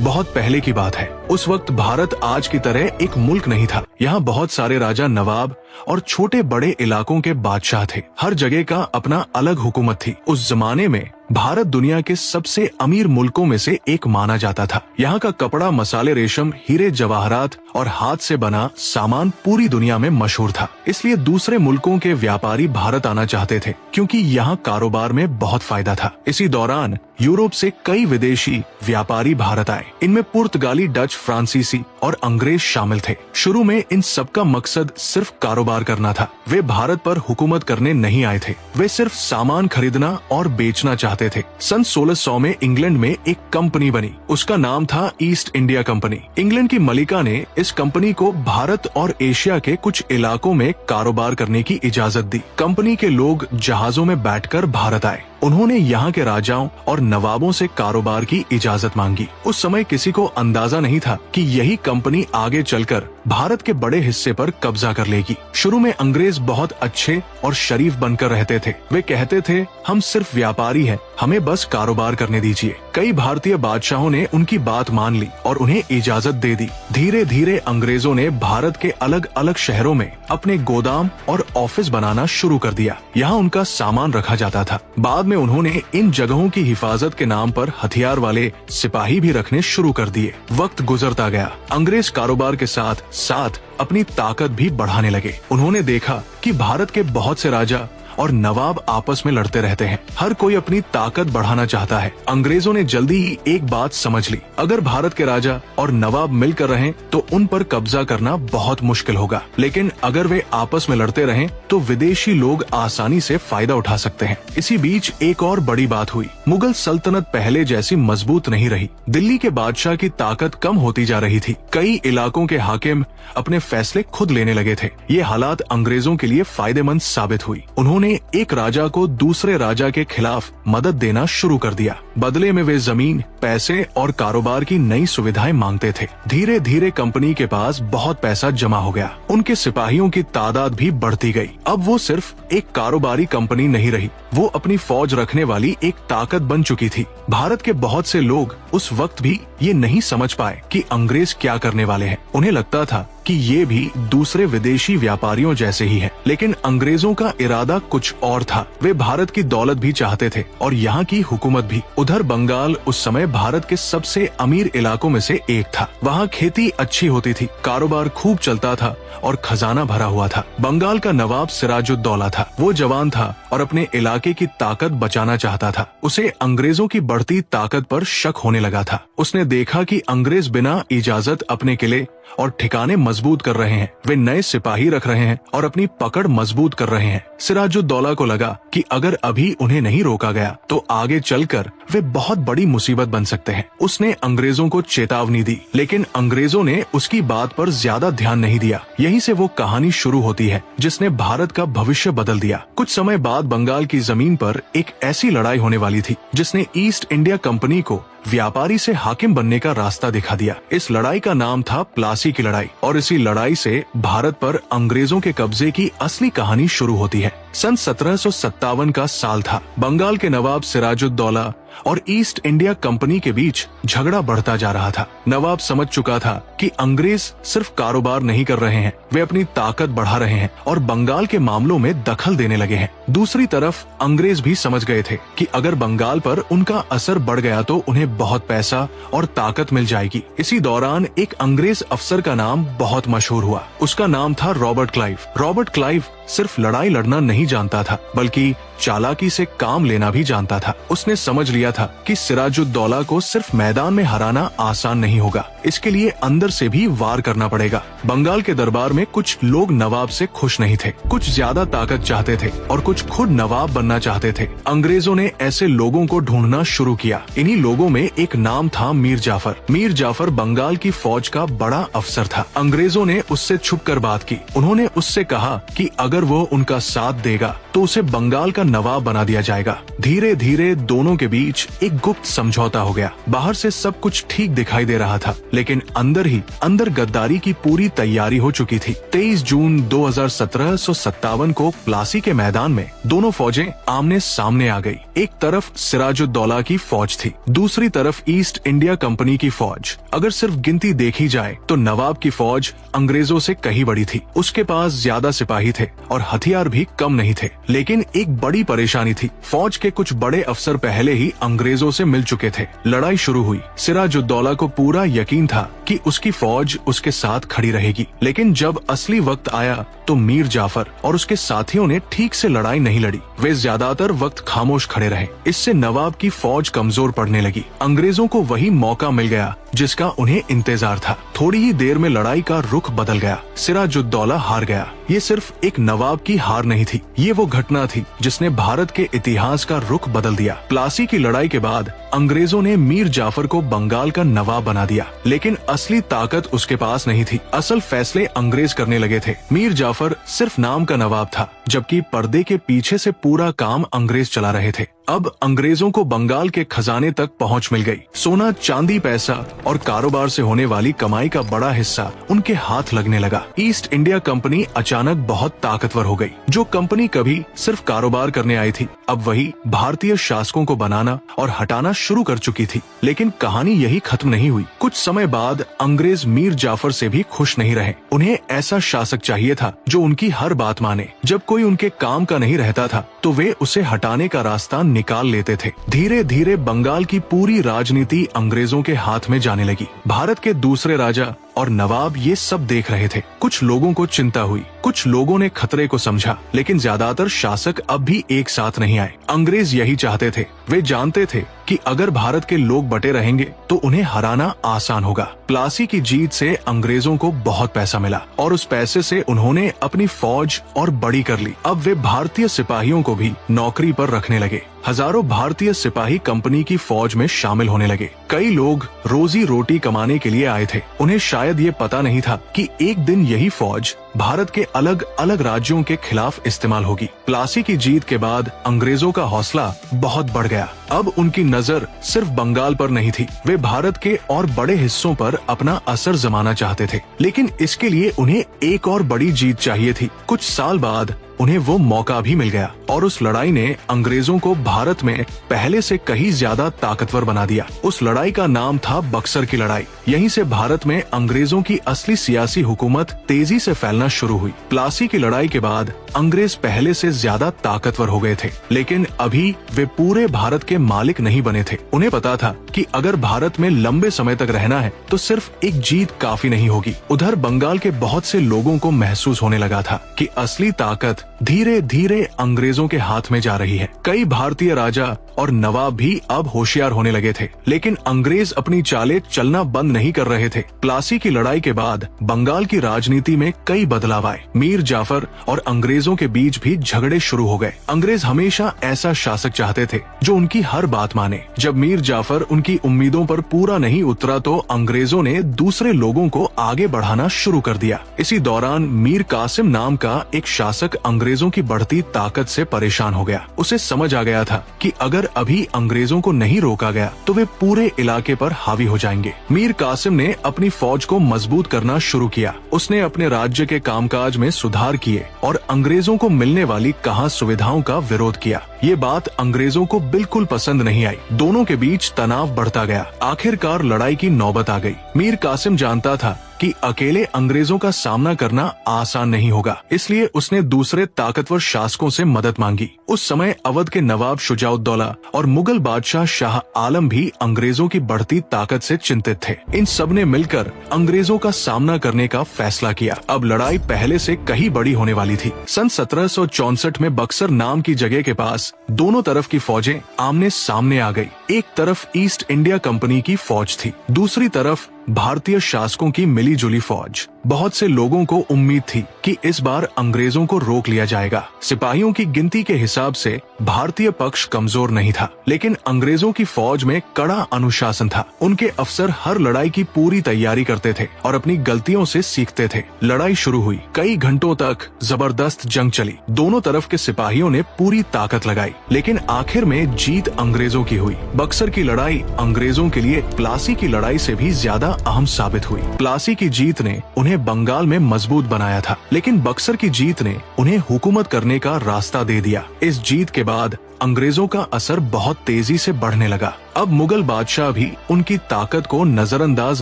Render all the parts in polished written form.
बहुत पहले की बात है। उस वक्त भारत आज की तरह एक मुल्क नहीं था। यहाँ बहुत सारे राजा, नवाब और छोटे बड़े इलाकों के बादशाह थे। हर जगह का अपना अलग हुकूमत थी। उस जमाने में भारत दुनिया के सबसे अमीर मुल्कों में से एक माना जाता था। यहाँ का कपड़ा, मसाले, रेशम, हीरे, जवाहरात और हाथ से बना सामान पूरी दुनिया में मशहूर था। इसलिए दूसरे मुल्कों के व्यापारी भारत आना चाहते थे, क्योंकि यहाँ कारोबार में बहुत फायदा था। इसी दौरान यूरोप से कई विदेशी व्यापारी भारत आए। इनमें पुर्तगाली, डच, फ्रांसीसी और अंग्रेज शामिल थे। शुरू में इन सबका मकसद सिर्फ कारोबार करना था। वे भारत पर हुकूमत करने नहीं आए थे। वे सिर्फ सामान खरीदना और बेचना चाहते थे। सन 1600 में इंग्लैंड में एक कंपनी बनी। उसका नाम था ईस्ट इंडिया कंपनी। इंग्लैंड की मलिका ने इस कंपनी को भारत और एशिया के कुछ इलाकों में कारोबार करने की इजाजत दी। कंपनी के लोग जहाजों में बैठकर भारत आए। उन्होंने यहाँ के राजाओं और नवाबों से कारोबार की इजाजत मांगी। उस समय किसी को अंदाजा नहीं था कि यही कंपनी आगे चलकर भारत के बड़े हिस्से पर कब्जा कर लेगी। शुरू में अंग्रेज बहुत अच्छे और शरीफ बनकर रहते थे। वे कहते थे, हम सिर्फ व्यापारी हैं, हमें बस कारोबार करने दीजिए। कई भारतीय बादशाहों ने उनकी बात मान ली और उन्हें इजाजत दे दी। धीरे धीरे अंग्रेजों ने भारत के अलग अलग शहरों में अपने गोदाम और ऑफिस बनाना शुरू कर दिया। यहाँ उनका सामान रखा जाता था। बाद में उन्होंने इन जगहों की हिफाजत के नाम पर हथियार वाले सिपाही भी रखने शुरू कर दिए। वक्त गुजरता गया। अंग्रेज कारोबार के साथ साथ अपनी ताकत भी बढ़ाने लगे। उन्होंने देखा कि भारत के बहुत से राजा और नवाब आपस में लड़ते रहते हैं। हर कोई अपनी ताकत बढ़ाना चाहता है। अंग्रेजों ने जल्दी ही एक बात समझ ली, अगर भारत के राजा और नवाब मिलकर रहें तो उन पर कब्जा करना बहुत मुश्किल होगा। लेकिन अगर वे आपस में लड़ते रहें तो विदेशी लोग आसानी से फायदा उठा सकते हैं। इसी बीच एक और बड़ी बात हुई। मुगल सल्तनत पहले जैसी मजबूत नहीं रही। दिल्ली के बादशाह की ताकत कम होती जा रही थी। कई इलाकों के हाकिम अपने फैसले खुद लेने लगे थे। ये हालात अंग्रेजों के लिए फायदेमंद साबित हुई। उन्होंने एक राजा को दूसरे राजा के खिलाफ मदद देना शुरू कर दिया। बदले में वे जमीन, पैसे और कारोबार की नई सुविधाएं मांगते थे। धीरे धीरे कंपनी के पास बहुत पैसा जमा हो गया। उनके सिपाहियों की तादाद भी बढ़ती गई। अब वो सिर्फ एक कारोबारी कंपनी नहीं रही, वो अपनी फौज रखने वाली एक ताकत बन चुकी थी। भारत के बहुत से लोग उस वक्त भी ये नहीं समझ पाए कि अंग्रेज क्या करने वाले हैं। उन्हें लगता था कि ये भी दूसरे विदेशी व्यापारियों जैसे ही हैं। लेकिन अंग्रेजों का इरादा कुछ और था। वे भारत की दौलत भी चाहते थे और यहाँ की हुकूमत भी। उधर बंगाल उस समय भारत के सबसे अमीर इलाकों में से एक था। वहाँ खेती अच्छी होती थी, कारोबार खूब चलता था और खजाना भरा हुआ था। बंगाल का नवाब सिराजुद्दौला था। वो जवान था और अपने इलाके की ताकत बचाना चाहता था। उसे अंग्रेजों की बढ़ती ताकत पर शक होने लगा था। उसने देखा कि अंग्रेज बिना इजाजत अपने किले और ठिकाने मजबूत कर रहे हैं। वे नए सिपाही रख रहे हैं और अपनी पकड़ मजबूत कर रहे हैं। सिराजुद्दौला को लगा कि अगर अभी उन्हें नहीं रोका गया तो आगे चलकर वे बहुत बड़ी मुसीबत बन सकते हैं। उसने अंग्रेजों को चेतावनी दी, लेकिन अंग्रेजों ने उसकी बात पर ज्यादा ध्यान नहीं दिया। यहीं से वो कहानी शुरू होती है जिसने भारत का भविष्य बदल दिया। कुछ समय बाद बंगाल की जमीन पर एक ऐसी लड़ाई होने वाली थी जिसने ईस्ट इंडिया कंपनी को व्यापारी से हाकिम बनने का रास्ता दिखा दिया। इस लड़ाई का नाम था प्लासी की लड़ाई और इसी लड़ाई से भारत पर अंग्रेजों के कब्जे की असली कहानी शुरू होती है। सन 1757 का साल था। बंगाल के नवाब सिराजुद्दौला और ईस्ट इंडिया कंपनी के बीच झगड़ा बढ़ता जा रहा था। नवाब समझ चुका था कि अंग्रेज सिर्फ कारोबार नहीं कर रहे हैं, वे अपनी ताकत बढ़ा रहे हैं और बंगाल के मामलों में दखल देने लगे हैं। दूसरी तरफ अंग्रेज भी समझ गए थे कि अगर बंगाल पर उनका असर बढ़ गया तो उन्हें बहुत पैसा और ताकत मिल जाएगी। इसी दौरान एक अंग्रेज अफसर का नाम बहुत मशहूर हुआ। उसका नाम था रॉबर्ट क्लाइव। रॉबर्ट क्लाइव सिर्फ लड़ाई लड़ना नहीं जानता था, बल्कि चालाकी से काम लेना भी जानता था। उसने समझ लिया था कि सिराजुद्दौला को सिर्फ मैदान में हराना आसान नहीं होगा, इसके लिए अंदर से भी वार करना पड़ेगा। बंगाल के दरबार में कुछ लोग नवाब से खुश नहीं थे, कुछ ज्यादा ताकत चाहते थे और कुछ खुद नवाब बनना चाहते थे। अंग्रेजों ने ऐसे लोगों को ढूंढना शुरू किया। इन्हीं लोगों में एक नाम था मीर जाफर। मीर जाफर बंगाल की फौज का बड़ा अफसर था। अंग्रेजों ने उससे छुपकर बात की। उन्होंने उससे कहा कि अगर वो उनका साथ देगा तो उसे बंगाल का नवाब बना दिया जाएगा। धीरे धीरे दोनों के बीच एक गुप्त समझौता हो गया। बाहर से सब कुछ ठीक दिखाई दे रहा था, लेकिन अंदर गद्दारी की पूरी तैयारी हो चुकी थी। 23 जून 2757 को प्लासी के मैदान में दोनों फौजें आमने सामने आ गई। एक तरफ सिराजुद्दौला की फौज थी, दूसरी तरफ ईस्ट इंडिया कंपनी की फौज। अगर सिर्फ गिनती देखी जाए तो नवाब की फौज अंग्रेजों से कहीं बड़ी थी। उसके पास ज्यादा सिपाही थे और हथियार भी कम नहीं थे। लेकिन एक बड़ी परेशानी थी, फौज के कुछ बड़े अफसर पहले ही अंग्रेजों से मिल चुके थे। लड़ाई शुरू हुई। सिराजुद्दौला को पूरा यकीन था कि उसकी फौज उसके साथ खड़ी रहेगी, लेकिन जब असली वक्त आया तो मीर जाफर और उसके साथियों ने ठीक से लड़ाई नहीं लड़ी। वे ज्यादातर वक्त खामोश खड़े रहे। इससे नवाब की फौज कमजोर पड़ने लगी। अंग्रेजों को वही मौका मिल गया जिसका उन्हें इंतजार था। थोड़ी ही देर में लड़ाई का रुख बदल गया। सिराजुद्दौला हार गया। ये सिर्फ एक नवाब की हार नहीं थी, ये वो घटना थी जिसने भारत के इतिहास का रुख बदल दिया। प्लासी की लड़ाई के बाद अंग्रेजों ने मीर जाफर को बंगाल का नवाब बना दिया, लेकिन असली ताकत उसके पास नहीं थी। असल फैसले अंग्रेज करने लगे थे। मीर जाफर सिर्फ नाम का नवाब था, जबकि पर्दे के पीछे से पूरा काम अंग्रेज चला रहे थे। अब अंग्रेजों को बंगाल के खजाने तक पहुंच मिल गई। सोना, चांदी, पैसा और कारोबार से होने वाली कमाई का बड़ा हिस्सा उनके हाथ लगने लगा। ईस्ट इंडिया कंपनी अचानक बहुत ताकतवर हो गई। जो कंपनी कभी सिर्फ कारोबार करने आई थी, अब वही भारतीय शासकों को बनाना और हटाना शुरू कर चुकी थी। लेकिन कहानी यही खत्म नहीं हुई। कुछ समय बाद अंग्रेज मीर जाफर से भी खुश नहीं रहे। उन्हें ऐसा शासक चाहिए था जो उनकी हर बात माने। जब कोई उनके काम का नहीं रहता था तो वे उसे हटाने का रास्ता निकाल लेते थे। धीरे धीरे बंगाल की पूरी राजनीति अंग्रेजों के हाथ में जाने लगी। भारत के दूसरे राजा और नवाब ये सब देख रहे थे। कुछ लोगों को चिंता हुई, कुछ लोगों ने खतरे को समझा, लेकिन ज्यादातर शासक अब भी एक साथ नहीं आए। अंग्रेज यही चाहते थे। वे जानते थे कि अगर भारत के लोग बटे रहेंगे तो उन्हें हराना आसान होगा। प्लासी की जीत से अंग्रेजों को बहुत पैसा मिला और उस पैसे से उन्होंने अपनी फौज और बड़ी कर ली। अब वे भारतीय सिपाहियों को भी नौकरी पर रखने लगे। हजारों भारतीय सिपाही कंपनी की फौज में शामिल होने लगे। कई लोग रोजी रोटी कमाने के लिए आए थे। उन्हें शायद ये पता नहीं था कि एक दिन यही फौज भारत के अलग अलग राज्यों के खिलाफ इस्तेमाल होगी। प्लासी की जीत के बाद अंग्रेजों का हौसला बहुत बढ़ गया। अब उनकी नजर सिर्फ बंगाल पर नहीं थी, वे भारत के और बड़े हिस्सों पर अपना असर जमाना चाहते थे। लेकिन इसके लिए उन्हें एक और बड़ी जीत चाहिए थी। कुछ साल बाद उन्हें वो मौका भी मिल गया और उस लड़ाई ने अंग्रेजों को भारत में पहले से कहीं ज्यादा ताकतवर बना दिया। उस लड़ाई का नाम था बक्सर की लड़ाई। यहीं से भारत में अंग्रेजों की असली सियासी हुकूमत तेजी से फैलना शुरू हुई। प्लासी की लड़ाई के बाद अंग्रेज पहले से ज्यादा ताकतवर हो गए थे, लेकिन अभी वे पूरे भारत के मालिक नहीं बने थे। उन्हें पता था कि अगर भारत में लंबे समय तक रहना है तो सिर्फ एक जीत काफी नहीं होगी। उधर बंगाल के बहुत से लोगों को महसूस होने लगा था कि असली ताकत धीरे धीरे अंग्रेजों के हाथ में जा रही है। कई भारतीय राजा और नवाब भी अब होशियार होने लगे थे, लेकिन अंग्रेज अपनी चालें चलना बंद नहीं कर रहे थे। प्लासी की लड़ाई के बाद बंगाल की राजनीति में कई बदलाव आए। मीर जाफर और अंग्रेजों के बीच भी झगड़े शुरू हो गए। अंग्रेज हमेशा ऐसा शासक चाहते थे जो उनकी हर बात माने। जब मीर जाफर उनकी उम्मीदों पर पूरा नहीं उतरा तो अंग्रेजों ने दूसरे लोगों को आगे बढ़ाना शुरू कर दिया। इसी दौरान मीर कासिम नाम का एक शासक अंग्रेजों की बढ़ती ताकत से परेशान हो गया। उसे समझ आ गया था कि अगर अभी अंग्रेजों को नहीं रोका गया तो वे पूरे इलाके पर हावी हो जाएंगे। मीर कासिम ने अपनी फौज को मजबूत करना शुरू किया। उसने अपने राज्य के कामकाज में सुधार किए और अंग्रेजों को मिलने वाली कहा सुविधाओं का विरोध किया। ये बात अंग्रेजों को बिल्कुल पसंद नहीं आई। दोनों के बीच तनाव बढ़ता गया। आखिरकार लड़ाई की नौबत आ गई। मीर कासिम जानता था कि अकेले अंग्रेजों का सामना करना आसान नहीं होगा, इसलिए उसने दूसरे ताकतवर शासकों से मदद मांगी। उस समय अवध के नवाब शुजाउद्दौला और मुगल बादशाह शाह आलम भी अंग्रेजों की बढ़ती ताकत से चिंतित थे। इन सब ने मिलकर अंग्रेजों का सामना करने का फैसला किया। अब लड़ाई पहले से कहीं बड़ी होने वाली थी। सन 1764 में बक्सर नाम की जगह के पास दोनों तरफ की फौजें आमने सामने आ गई। एक तरफ ईस्ट इंडिया कंपनी की फौज थी, दूसरी तरफ भारतीय शासकों की मिली जुली फौज। बहुत से लोगों को उम्मीद थी कि इस बार अंग्रेजों को रोक लिया जाएगा। सिपाहियों की गिनती के हिसाब से भारतीय पक्ष कमजोर नहीं था, लेकिन अंग्रेजों की फौज में कड़ा अनुशासन था। उनके अफसर हर लड़ाई की पूरी तैयारी करते थे और अपनी गलतियों से सीखते थे। लड़ाई शुरू हुई। कई घंटों तक जबरदस्त जंग चली। दोनों तरफ के सिपाहियों ने पूरी ताकत लगाई, लेकिन आखिर में जीत अंग्रेजों की हुई। बक्सर की लड़ाई अंग्रेजों के लिए प्लासी की लड़ाई से भी ज्यादा अहम साबित हुई। प्लासी की जीत ने उन्हें बंगाल में मजबूत बनाया था, लेकिन बक्सर की जीत ने उन्हें हुकूमत करने का रास्ता दे दिया। इस जीत के बाद अंग्रेजों का असर बहुत तेजी से बढ़ने लगा। अब मुगल बादशाह भी उनकी ताकत को नजरअंदाज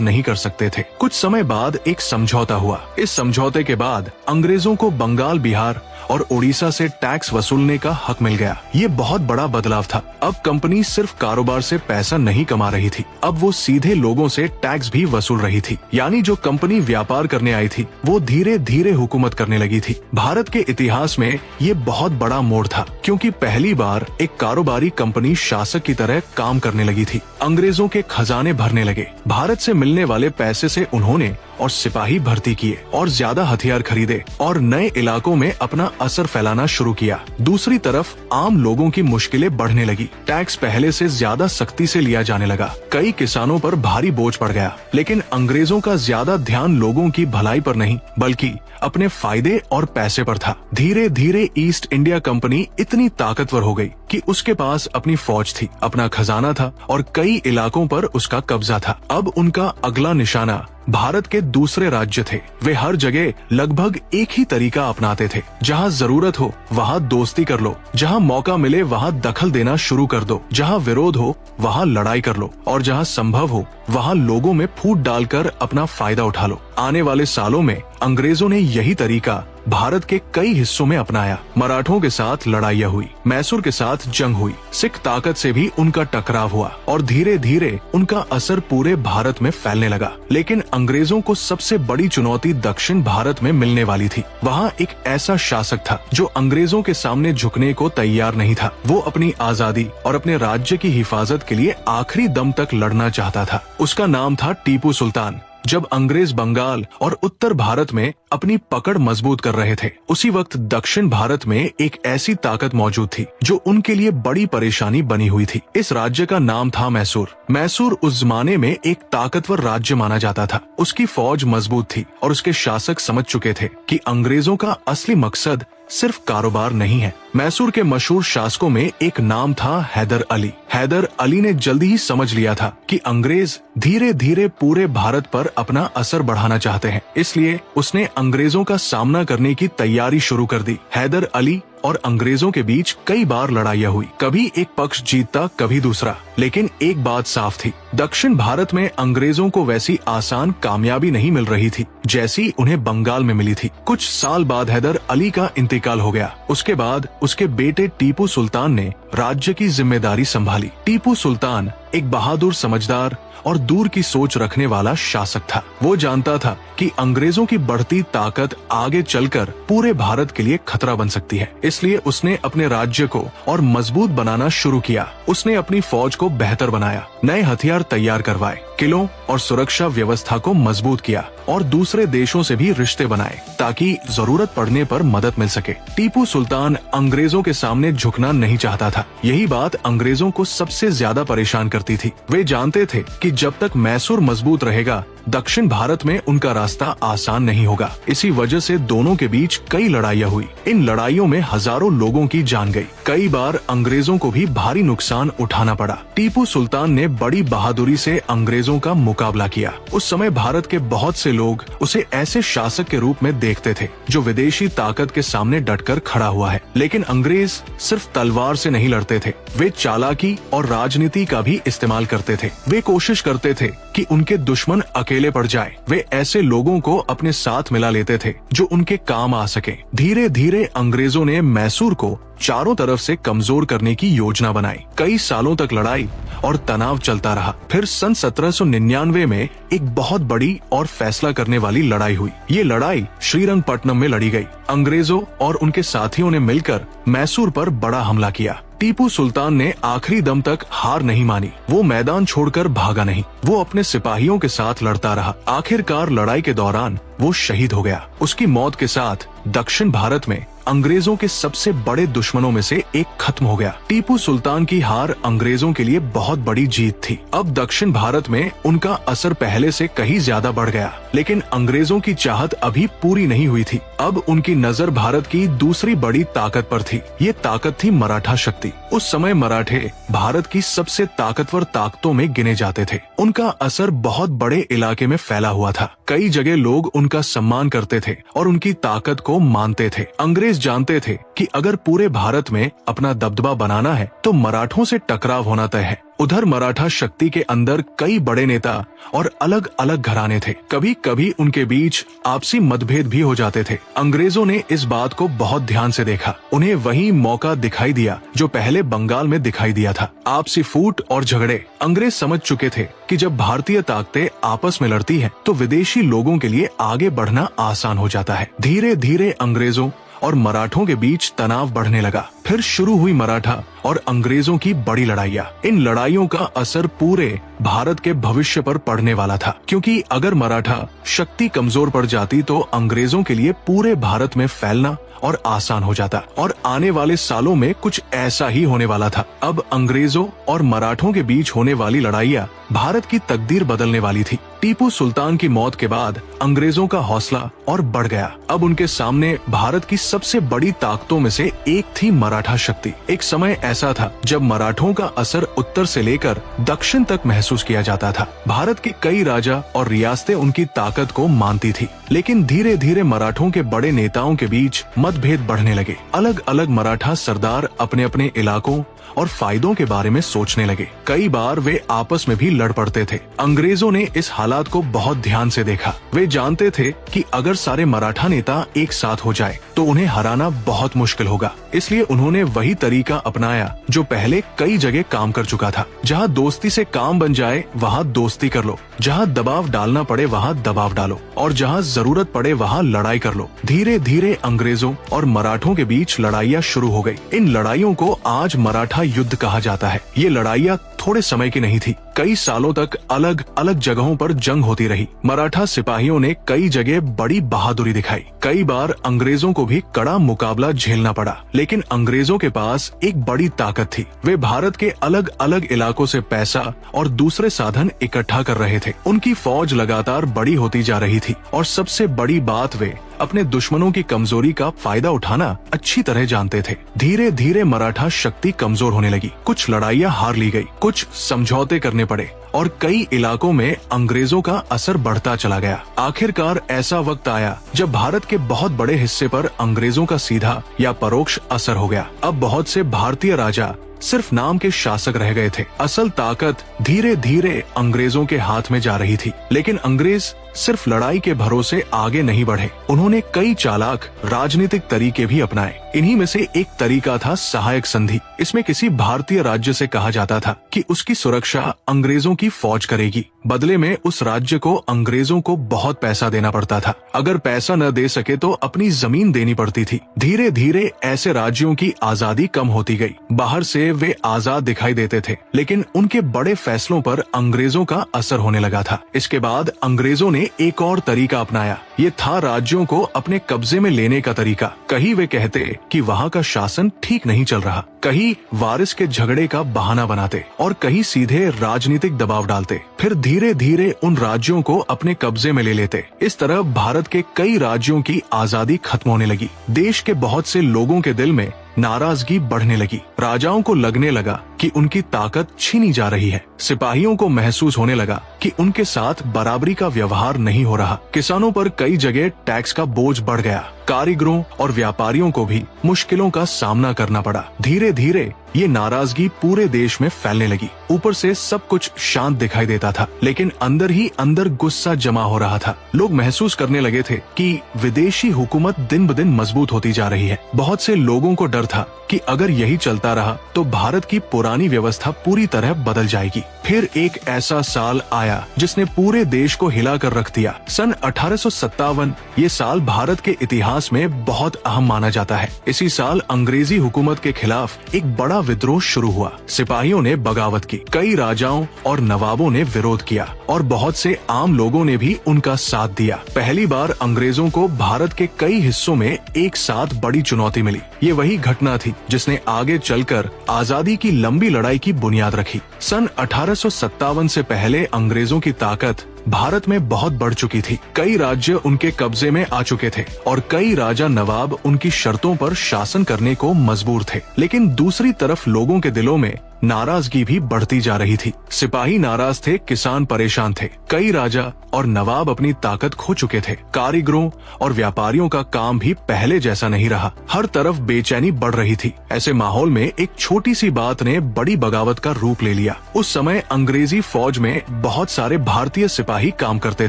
नहीं कर सकते थे। कुछ समय बाद एक समझौता हुआ। इस समझौते के बाद अंग्रेजों को बंगाल, बिहार और उड़ीसा से टैक्स वसूलने का हक मिल गया। ये बहुत बड़ा बदलाव था। अब कंपनी सिर्फ कारोबार से पैसा नहीं कमा रही थी, अब वो सीधे लोगों से टैक्स भी वसूल रही थी। यानी जो कंपनी व्यापार करने आई थी वो धीरे धीरे हुकूमत करने लगी थी। भारत के इतिहास में ये बहुत बड़ा मोड़ था, क्योंकि पहली बार एक कारोबारी कंपनी शासक की तरह काम करने लगी थी। अंग्रेजों के खजाने भरने लगे। भारत से मिलने वाले पैसे से उन्होंने और सिपाही भर्ती किए और ज्यादा हथियार खरीदे और नए इलाकों में अपना असर फैलाना शुरू किया। दूसरी तरफ आम लोगों की मुश्किलें बढ़ने लगी। टैक्स पहले से ज्यादा सख्ती से लिया जाने लगा। कई किसानों पर भारी बोझ पड़ गया, लेकिन अंग्रेजों का ज्यादा ध्यान लोगों की भलाई पर नहीं, बल्कि अपने फायदे और पैसे पर था। धीरे धीरे ईस्ट इंडिया कंपनी इतनी ताकतवर हो गई कि उसके पास अपनी फौज थी, अपना खजाना था और कई इलाकों पर उसका कब्जा था। अब उनका अगला निशाना भारत के दूसरे राज्य थे। वे हर जगह लगभग एक ही तरीका अपनाते थे। जहाँ जरूरत हो वहाँ दोस्ती कर लो, जहाँ मौका मिले वहाँ दखल देना शुरू कर दो, जहाँ विरोध हो वहाँ लड़ाई कर लो और जहाँ संभव हो वहाँ लोगों में फूट डालकर अपना फायदा उठा लो। आने वाले सालों में अंग्रेजों ने यही तरीका भारत के कई हिस्सों में अपनाया। मराठों के साथ लड़ाइयाँ हुई, मैसूर के साथ जंग हुई, सिख ताकत से भी उनका टकराव हुआ और धीरे धीरे उनका असर पूरे भारत में फैलने लगा। लेकिन अंग्रेजों को सबसे बड़ी चुनौती दक्षिण भारत में मिलने वाली थी। वहाँ एक ऐसा शासक था जो अंग्रेजों के सामने झुकने को तैयार नहीं था। वो अपनी आजादी और अपने राज्य की हिफाजत के लिए आखिरी दम तक लड़ना चाहता था। उसका नाम था टीपू सुल्तान। जब अंग्रेज बंगाल और उत्तर भारत में अपनी पकड़ मजबूत कर रहे थे, उसी वक्त दक्षिण भारत में एक ऐसी ताकत मौजूद थी जो उनके लिए बड़ी परेशानी बनी हुई थी। इस राज्य का नाम था मैसूर। मैसूर उस जमाने में एक ताकतवर राज्य माना जाता था। उसकी फौज मजबूत थी और उसके शासक समझ चुके थे कि अंग्रेजों का असली मकसद सिर्फ कारोबार नहीं है। मैसूर के मशहूर शासकों में एक नाम था हैदर अली। हैदर अली ने जल्दी ही समझ लिया था कि अंग्रेज धीरे धीरे पूरे भारत पर अपना असर बढ़ाना चाहते हैं, इसलिए उसने अंग्रेजों का सामना करने की तैयारी शुरू कर दी। हैदर अली और अंग्रेजों के बीच कई बार लड़ाइयाँ हुई। कभी एक पक्ष जीतता, कभी दूसरा, लेकिन एक बात साफ थी, दक्षिण भारत में अंग्रेजों को वैसी आसान कामयाबी नहीं मिल रही थी जैसी उन्हें बंगाल में मिली थी। कुछ साल बाद हैदर अली का इंतकाल हो गया। उसके बाद उसके बेटे टीपू सुल्तान ने राज्य की जिम्मेदारी संभाली। टीपू सुल्तान एक बहादुर, समझदार और दूर की सोच रखने वाला शासक था। वो जानता था कि अंग्रेजों की बढ़ती ताकत आगे चलकर पूरे भारत के लिए खतरा बन सकती है, इसलिए उसने अपने राज्य को और मजबूत बनाना शुरू किया। उसने अपनी फौज को बेहतर बनाया, नए हथियार तैयार करवाए, किलों और सुरक्षा व्यवस्था को मजबूत किया और दूसरे देशों से भी रिश्ते बनाए ताकि जरूरत पड़ने पर मदद मिल सके। टीपू सुल्तान अंग्रेजों के सामने झुकना नहीं चाहता था। यही बात अंग्रेजों को सबसे ज्यादा परेशान करती थी। वे जानते थे कि जब तक मैसूर मजबूत रहेगा, दक्षिण भारत में उनका रास्ता आसान नहीं होगा। इसी वजह से दोनों के बीच कई लड़ाइयाँ हुई। इन लड़ाइयों में हजारों लोगों की जान गई। कई बार अंग्रेजों को भी भारी नुकसान उठाना पड़ा। टीपू सुल्तान ने बड़ी बहादुरी से अंग्रेजों का मुकाबला किया। उस समय भारत के बहुत से लोग उसे ऐसे शासक के रूप में देखते थे जो विदेशी ताकत के सामने डटकर खड़ा हुआ है। लेकिन अंग्रेज सिर्फ तलवार से नहीं लड़ते थे, वे चालाकी और राजनीति का भी इस्तेमाल करते थे। वे कोशिश करते थे कि उनके दुश्मन अकेले पड़ जाए। वे ऐसे लोगों को अपने साथ मिला लेते थे जो उनके काम आ सके। धीरे धीरे अंग्रेजों ने मैसूर को चारों तरफ से कमजोर करने की योजना बनाई। कई सालों तक लड़ाई और तनाव चलता रहा। फिर सन 1799 में एक बहुत बड़ी और फैसला करने वाली लड़ाई हुई। ये लड़ाई श्रीरंगपट्टनम में लड़ी गई। अंग्रेजों और उनके साथियों ने मिलकर मैसूर पर बड़ा हमला किया। टीपू सुल्तान ने आखिरी दम तक हार नहीं मानी। वो मैदान छोड़कर भागा नहीं, वो अपने सिपाहियों के साथ लड़ता रहा। आखिरकार लड़ाई के दौरान वो शहीद हो गया। उसकी मौत के साथ दक्षिण भारत में अंग्रेजों के सबसे बड़े दुश्मनों में से एक खत्म हो गया। टीपू सुल्तान की हार अंग्रेजों के लिए बहुत बड़ी जीत थी। अब दक्षिण भारत में उनका असर पहले से कहीं ज्यादा बढ़ गया, लेकिन अंग्रेजों की चाहत अभी पूरी नहीं हुई थी। अब उनकी नजर भारत की दूसरी बड़ी ताकत पर थी। ये ताकत थी मराठा शक्ति। उस समय मराठे भारत की सबसे ताकतवर ताकतों में गिने जाते थे। उनका असर बहुत बड़े इलाके में फैला हुआ था। कई जगह लोग उनका सम्मान करते थे और उनकी ताकत को मानते थे। अंग्रेज जानते थे कि अगर पूरे भारत में अपना दबदबा बनाना है तो मराठों से टकराव होना तय है। उधर मराठा शक्ति के अंदर कई बड़े नेता और अलग अलग घराने थे। कभी कभी उनके बीच आपसी मतभेद भी हो जाते थे। अंग्रेजों ने इस बात को बहुत ध्यान से देखा। उन्हें वही मौका दिखाई दिया जो पहले बंगाल में दिखाई दिया था, आपसी फूट और झगड़े। अंग्रेज समझ चुके थे कि जब भारतीय ताकतें आपस में लड़ती हैं, तो विदेशी लोगों के लिए आगे बढ़ना आसान हो जाता है। धीरे धीरे अंग्रेजों और मराठों के बीच तनाव बढ़ने लगा। फिर शुरू हुई मराठा और अंग्रेजों की बड़ी लड़ाइयाँ। इन लड़ाइयों का असर पूरे भारत के भविष्य पर पड़ने वाला था, क्योंकि अगर मराठा शक्ति कमजोर पड़ जाती तो अंग्रेजों के लिए पूरे भारत में फैलना और आसान हो जाता। और आने वाले सालों में कुछ ऐसा ही होने वाला था। अब अंग्रेजों और मराठों के बीच होने वाली लड़ाइयाँ भारत की तकदीर बदलने वाली थी। टीपू सुल्तान की मौत के बाद अंग्रेजों का हौसला और बढ़ गया। अब उनके सामने भारत की सबसे बड़ी ताकतों में से एक थी मराठा शक्ति। एक समय ऐसा था जब मराठों का असर उत्तर से लेकर दक्षिण तक महसूस किया जाता था। भारत के कई राजा और रियासतें उनकी ताकत को मानती थी, लेकिन धीरे धीरे मराठों के बड़े नेताओं के बीच मतभेद बढ़ने लगे। अलग अलग मराठा सरदार अपने अपने इलाकों और फायदों के बारे में सोचने लगे। कई बार वे आपस में भी लड़ पड़ते थे। अंग्रेजों ने इस हालात को बहुत ध्यान से देखा। वे जानते थे कि अगर सारे मराठा नेता एक साथ हो जाए तो उन्हें हराना बहुत मुश्किल होगा। इसलिए उन्होंने वही तरीका अपनाया जो पहले कई जगह काम कर चुका था। जहाँ दोस्ती से काम बन जाए वहाँ दोस्ती कर लो, जहाँ दबाव डालना पड़े वहाँ दबाव डालो, और जहाँ जरूरत पड़े वहाँ लड़ाई कर लो। धीरे धीरे अंग्रेजों और मराठों के बीच लड़ाइयाँ शुरू हो गई। इन लड़ाइयों को आज मराठा युद्ध कहा जाता है। ये लड़ाइयाँ थोड़े समय की नहीं थी। कई सालों तक अलग अलग जगहों पर जंग होती रही। मराठा सिपाहियों ने कई जगह बड़ी बहादुरी दिखाई। कई बार अंग्रेजों को भी कड़ा मुकाबला झेलना पड़ा, लेकिन अंग्रेजों के पास एक बड़ी ताकत थी। वे भारत के अलग अलग इलाकों से पैसा और दूसरे साधन इकट्ठा कर रहे थे। उनकी फौज लगातार बड़ी होती जा रही थी, और सबसे बड़ी बात, वे अपने दुश्मनों की कमजोरी का फायदा उठाना अच्छी तरह जानते थे। धीरे धीरे मराठा शक्ति कमजोर होने लगी। कुछ लड़ाइयाँ हार ली गई, कुछ समझौते करने पड़े, और कई इलाकों में अंग्रेजों का असर बढ़ता चला गया। आखिरकार ऐसा वक्त आया जब भारत के बहुत बड़े हिस्से पर अंग्रेजों का सीधा या परोक्ष असर हो गया। अब बहुत से भारतीय राजा सिर्फ नाम के शासक रह गए थे। असल ताकत धीरे धीरे अंग्रेजों के हाथ में जा रही थी। लेकिन अंग्रेज सिर्फ लड़ाई के भरोसे आगे नहीं बढ़े। उन्होंने कई चालाक राजनीतिक तरीके भी अपनाए। इन्हीं में से एक तरीका था सहायक संधि। इसमें किसी भारतीय राज्य से कहा जाता था कि उसकी सुरक्षा अंग्रेजों की फौज करेगी। बदले में उस राज्य को अंग्रेजों को बहुत पैसा देना पड़ता था। अगर पैसा न दे सके तो अपनी जमीन देनी पड़ती थी। धीरे धीरे ऐसे राज्यों की आजादी कम होती गई। बाहर से वे आजाद दिखाई देते थे, लेकिन उनके बड़े फैसलों पर अंग्रेजों का असर होने लगा था। इसके बाद अंग्रेजों ने एक और तरीका अपनाया। ये था राज्यों को अपने कब्जे में लेने का तरीका। कहीं वे कहते कि वहाँ का शासन ठीक नहीं चल रहा, कहीं वारिस के झगड़े का बहाना बनाते, और कहीं सीधे राजनीतिक दबाव डालते। फिर धीरे धीरे उन राज्यों को अपने कब्जे में ले लेते। इस तरह भारत के कई राज्यों की आजादी खत्म होने लगी। देश के बहुत से लोगों के दिल में नाराजगी बढ़ने लगी। राजाओं को लगने लगा कि उनकी ताकत छीनी जा रही है। सिपाहियों को महसूस होने लगा कि उनके साथ बराबरी का व्यवहार नहीं हो रहा। किसानों पर कई जगह टैक्स का बोझ बढ़ गया। कारीगरों और व्यापारियों को भी मुश्किलों का सामना करना पड़ा। धीरे धीरे ये नाराजगी पूरे देश में फैलने लगी। ऊपर से सब कुछ शांत दिखाई देता था, लेकिन अंदर ही अंदर गुस्सा जमा हो रहा था। लोग महसूस करने लगे थे कि विदेशी हुकूमत दिन ब दिन मजबूत होती जा रही है। बहुत से लोगों को डर था कि अगर यही चलता रहा तो भारत की पुरानी व्यवस्था पूरी तरह बदल जाएगी। फिर एक ऐसा साल आया जिसने पूरे देश को हिला कर रख दिया। सन 1857 ये साल भारत के इतिहास में बहुत अहम माना जाता है। इसी साल अंग्रेजी हुकूमत के खिलाफ एक बड़ा विद्रोह शुरू हुआ। सिपाहियों ने बगावत की, कई राजाओं और नवाबों ने विरोध किया और बहुत से आम लोगों ने भी उनका साथ दिया। पहली बार अंग्रेजों को भारत के कई हिस्सों में एक साथ बड़ी चुनौती मिली। ये वही घटना थी जिसने आगे चलकर आजादी की लंबी लड़ाई की बुनियाद रखी। सन 1857 से पहले अंग्रेजों की ताकत भारत में बहुत बढ़ चुकी थी। कई राज्य उनके कब्जे में आ चुके थे और कई राजा नवाब उनकी शर्तों पर शासन करने को मजबूर थे। लेकिन दूसरी तरफ लोगों के दिलों में नाराजगी भी बढ़ती जा रही थी। सिपाही नाराज थे, किसान परेशान थे, कई राजा और नवाब अपनी ताकत खो चुके थे। कारीगरों और व्यापारियों का काम भी पहले जैसा नहीं रहा। हर तरफ बेचैनी बढ़ रही थी। ऐसे माहौल में एक छोटी सी बात ने बड़ी बगावत का रूप ले लिया। उस समय अंग्रेजी फौज में बहुत सारे भारतीय सिपाही काम करते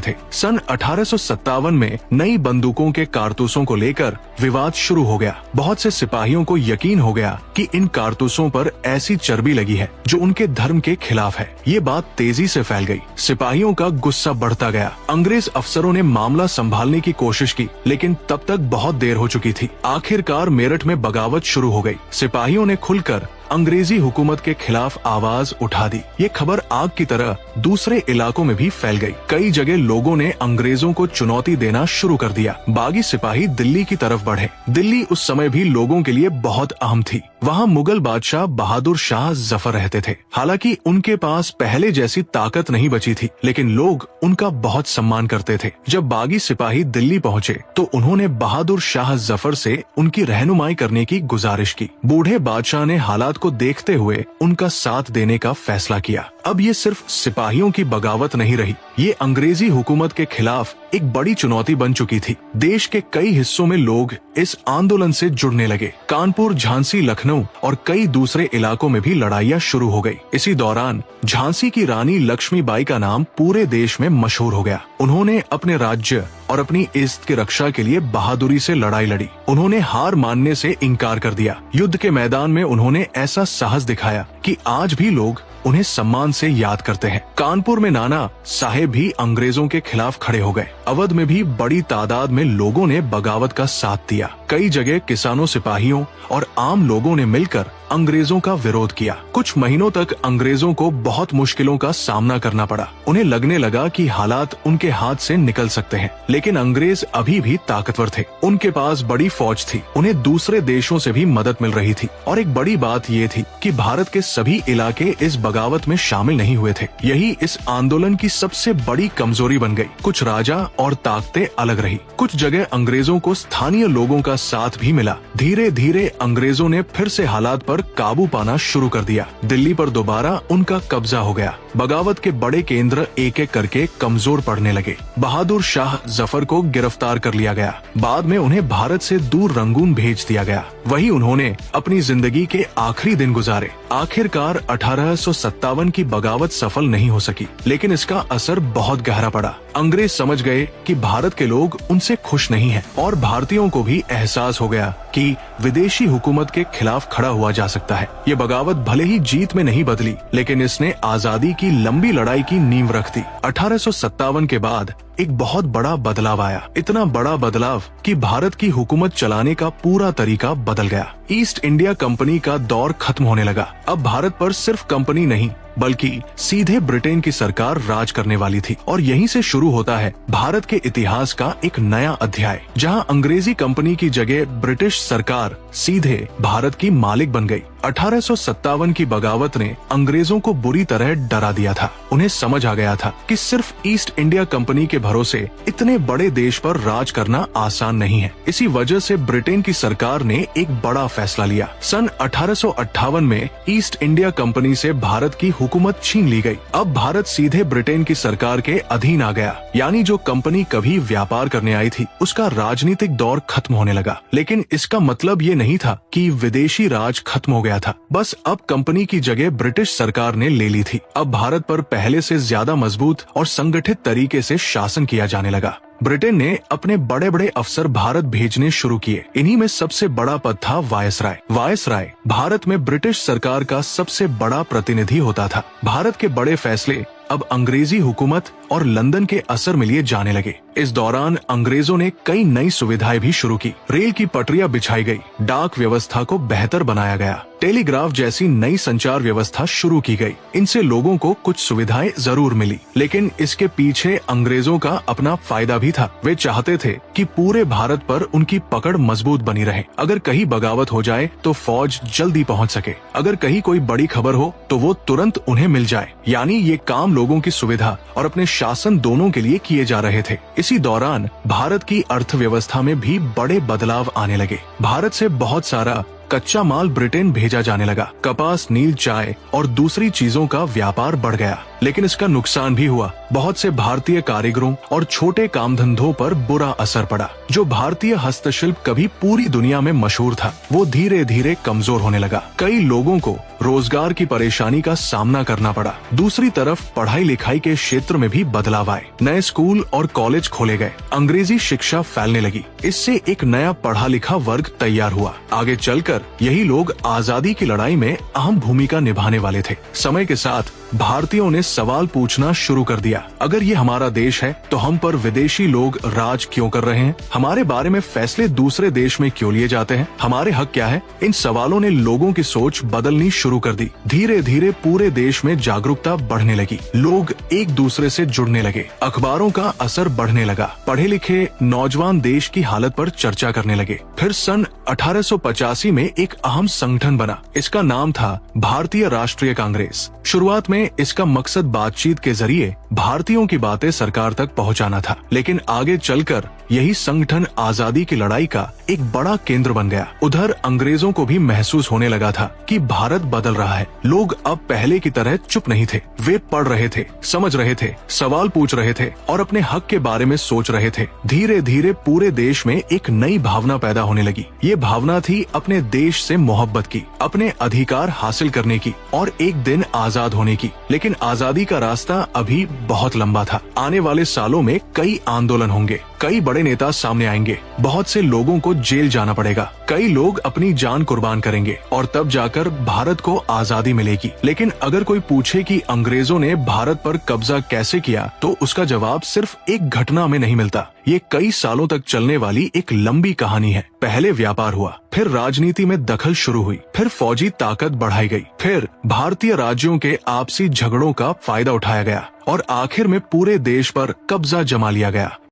थे। सन 1857 में नई बंदूकों के कारतूसों को लेकर विवाद शुरू हो गया। बहुत से सिपाहियों को यकीन हो गया कि इन कारतूसों पर ऐसी चर्बी लगी है जो उनके धर्म के खिलाफ है। ये बात तेजी से फैल गई। सिपाहियों का गुस्सा बढ़ता गया। अंग्रेज अफसरों ने मामला संभालने की कोशिश की, लेकिन तब तक बहुत देर हो चुकी थी। आखिरकार मेरठ में बगावत शुरू हो गई। सिपाहियों ने खुलकर अंग्रेजी हुकूमत के खिलाफ आवाज उठा दी। ये खबर आग की तरह दूसरे इलाकों में भी फैल गई। कई जगह लोगों ने अंग्रेजों को चुनौती देना शुरू कर दिया। बागी सिपाही दिल्ली की तरफ बढ़े। दिल्ली उस समय भी लोगों के लिए बहुत अहम थी। वहाँ मुगल बादशाह बहादुर शाह जफर रहते थे। हालांकि उनके पास पहले जैसी ताकत नहीं बची थी, लेकिन लोग उनका बहुत सम्मान करते थे। जब बागी सिपाही दिल्ली पहुँचे तो उन्होंने बहादुर शाह जफर से उनकी रहनुमाई करने की गुजारिश की। बूढ़े बादशाह ने हालात को देखते हुए उनका साथ देने का फैसला किया। अब ये सिर्फ सिपाहियों की बगावत नहीं रही, ये अंग्रेजी हुकूमत के खिलाफ एक बड़ी चुनौती बन चुकी थी। देश के कई हिस्सों में लोग इस आंदोलन से जुड़ने लगे। कानपुर, झांसी, लखनऊ और कई दूसरे इलाकों में भी लड़ाइयाँ शुरू हो गई। इसी दौरान झांसी की रानी लक्ष्मीबाई का नाम पूरे देश में मशहूर हो गया। उन्होंने अपने राज्य और अपनी इज्जत की रक्षा के लिए बहादुरी से लड़ाई लड़ी। उन्होंने हार मानने से इनकार कर दिया। युद्ध के मैदान में उन्होंने ऐसा साहस दिखाया कि आज भी लोग उन्हें सम्मान से याद करते हैं। कानपुर में नाना साहेब भी अंग्रेजों के खिलाफ खड़े हो गए। अवध में भी बड़ी तादाद में लोगों ने बगावत का साथ दिया। कई जगह किसानों, सिपाहियों और आम लोगों ने मिलकर अंग्रेजों का विरोध किया। कुछ महीनों तक अंग्रेजों को बहुत मुश्किलों का सामना करना पड़ा। उन्हें लगने लगा कि हालात उनके हाथ से निकल सकते हैं, लेकिन अंग्रेज अभी भी ताकतवर थे। उनके पास बड़ी फौज थी। उन्हें दूसरे देशों से भी मदद मिल रही थी। और एक बड़ी बात ये थी कि भारत के सभी इलाके इस बगावत में शामिल नहीं हुए थे। यही इस आंदोलन की सबसे बड़ी कमजोरी बन गई। कुछ राजा और ताकतें अलग रही। कुछ जगह अंग्रेजों को स्थानीय लोगों का साथ भी मिला। धीरे धीरे अंग्रेजों ने फिर से हालात पर काबू पाना शुरू कर दिया। दिल्ली पर दोबारा उनका कब्जा हो गया। बगावत के बड़े केंद्र एक एक करके कमजोर पड़ने लगे। बहादुर शाह जफर को गिरफ्तार कर लिया गया। बाद में उन्हें भारत से दूर रंगून भेज दिया गया। वहीं उन्होंने अपनी जिंदगी के आखिरी दिन गुजारे। आखिरकार 1857 की बगावत सफल नहीं हो सकी, लेकिन इसका असर बहुत गहरा पड़ा। अंग्रेज समझ गए कि भारत के लोग उनसे खुश नहीं हैं और भारतीयों को भी एहसास हो गया कि विदेशी हुकूमत के खिलाफ खड़ा हुआ जा सकता है। ये बगावत भले ही जीत में नहीं बदली, लेकिन इसने आजादी की लंबी लड़ाई की नींव रख दी। 1857 के बाद एक बहुत बड़ा बदलाव आया। इतना बड़ा बदलाव कि भारत की हुकूमत चलाने का पूरा तरीका बदल गया। ईस्ट इंडिया कंपनी का दौर खत्म होने लगा। अब भारत पर सिर्फ कंपनी नहीं, बल्कि सीधे ब्रिटेन की सरकार राज करने वाली थी। और यहीं से शुरू होता है भारत के इतिहास का एक नया अध्याय, जहां अंग्रेजी कंपनी की जगह ब्रिटिश सरकार सीधे भारत की मालिक बन गई। 1857 की बगावत ने अंग्रेजों को बुरी तरह डरा दिया था। उन्हें समझ आ गया था कि सिर्फ ईस्ट इंडिया कंपनी के भरोसे इतने बड़े देश पर राज करना आसान नहीं है। इसी वजह से ब्रिटेन की सरकार ने एक बड़ा फैसला लिया। सन 1858 में ईस्ट इंडिया कंपनी से भारत की हुकूमत छीन ली गई। अब भारत सीधे ब्रिटेन की सरकार के अधीन आ गया। यानी जो कंपनी कभी व्यापार करने आई थी, उसका राजनीतिक दौर खत्म होने लगा। लेकिन इसका मतलब ये नहीं था कि विदेशी राज खत्म हो गया था। बस अब कंपनी की जगह ब्रिटिश सरकार ने ले ली थी। अब भारत पर पहले से ज्यादा मजबूत और संगठित तरीके से शासन किया जाने लगा। ब्रिटेन ने अपने बड़े बड़े अफसर भारत भेजने शुरू किए। इन्हीं में सबसे बड़ा पद था वायसराय। वायसराय भारत में ब्रिटिश सरकार का सबसे बड़ा प्रतिनिधि होता था। भारत के बड़े फैसले अब अंग्रेजी हुकूमत और लंदन के असर में लिए जाने लगे। इस दौरान अंग्रेजों ने कई नई सुविधाएं भी शुरू की। रेल की पटरियां बिछाई गई, डाक व्यवस्था को बेहतर बनाया गया, टेलीग्राफ जैसी नई संचार व्यवस्था शुरू की गई। इनसे लोगों को कुछ सुविधाएं जरूर मिली, लेकिन इसके पीछे अंग्रेजों का अपना फायदा भी था। वे चाहते थे कि पूरे भारत पर उनकी पकड़ मजबूत बनी रहे। अगर कहीं बगावत हो जाए तो फौज जल्दी पहुंच सके। अगर कहीं कोई बड़ी खबर हो तो वो तुरंत उन्हें मिल जाए। यानी ये काम लोगों की सुविधा और अपने शासन दोनों के लिए किए जा रहे थे। इसी दौरान भारत की अर्थव्यवस्था में भी बड़े बदलाव आने लगे। भारत से बहुत सारा कच्चा माल ब्रिटेन भेजा जाने लगा। कपास, नील, चाय और दूसरी चीजों का व्यापार बढ़ गया, लेकिन इसका नुकसान भी हुआ। बहुत से भारतीय कारीगरों और छोटे काम धंधों पर बुरा असर पड़ा। जो भारतीय हस्तशिल्प कभी पूरी दुनिया में मशहूर था, वो धीरे धीरे कमजोर होने लगा। कई लोगों को रोजगार की परेशानी का सामना करना पड़ा। दूसरी तरफ पढ़ाई लिखाई के क्षेत्र में भी बदलाव आए। नए स्कूल और कॉलेज खोले गए। अंग्रेजी शिक्षा फैलने लगी। इससे एक नया पढ़ा लिखा वर्ग तैयार हुआ। आगे चलकर यही लोग आजादी की लड़ाई में अहम भूमिका निभाने वाले थे। समय के साथ भारतीयों ने सवाल पूछना शुरू कर दिया। अगर ये हमारा देश है तो हम पर विदेशी लोग राज क्यों कर रहे हैं? हमारे बारे में फैसले दूसरे देश में क्यों लिए जाते हैं? हमारे हक क्या है? इन सवालों ने लोगों की सोच बदलनी शुरू कर दी। धीरे धीरे पूरे देश में जागरूकता बढ़ने लगी। लोग एक दूसरे से जुड़ने लगे। अखबारों का असर बढ़ने लगा। पढ़े लिखे नौजवान देश की हालत पर चर्चा करने लगे। फिर सन 1885 में एक अहम संगठन बना। इसका नाम था भारतीय राष्ट्रीय कांग्रेस। शुरुआत में इसका मकसद बातचीत के जरिए भारतीयों की बातें सरकार तक पहुंचाना था, लेकिन आगे चलकर यही संगठन आजादी की लड़ाई का एक बड़ा केंद्र बन गया। उधर अंग्रेजों को भी महसूस होने लगा था कि भारत बदल रहा है। लोग अब पहले की तरह चुप नहीं थे। वे पढ़ रहे थे, समझ रहे थे, सवाल पूछ रहे थे और अपने हक के बारे में सोच रहे थे। धीरे धीरे पूरे देश में एक नई भावना पैदा होने लगी। ये भावना थी अपने देश से मोहब्बत की, अपने अधिकार हासिल करने की और एक दिन आजाद होने की। लेकिन आजादी का रास्ता अभी बहुत लंबा था। आने वाले सालों में कई आंदोलन होंगे, कई बड़े नेता सामने आएंगे, बहुत से लोगों को जेल जाना पड़ेगा, कई लोग अपनी जान कुर्बान करेंगे और तब जाकर भारत को आजादी मिलेगी। लेकिन अगर कोई पूछे कि अंग्रेजों ने भारत पर कब्जा कैसे किया, तो उसका जवाब सिर्फ एक घटना में नहीं मिलता। ये कई सालों तक चलने वाली एक लंबी कहानी है। पहले व्यापार हुआ, फिर राजनीति में दखल शुरू हुई, फिर फौजी ताकत बढ़ाई गई, फिर भारतीय राज्यों के आपसी झगड़ों का फायदा उठाया गया और आखिर में पूरे देश पर कब्जा जमा लिया गया।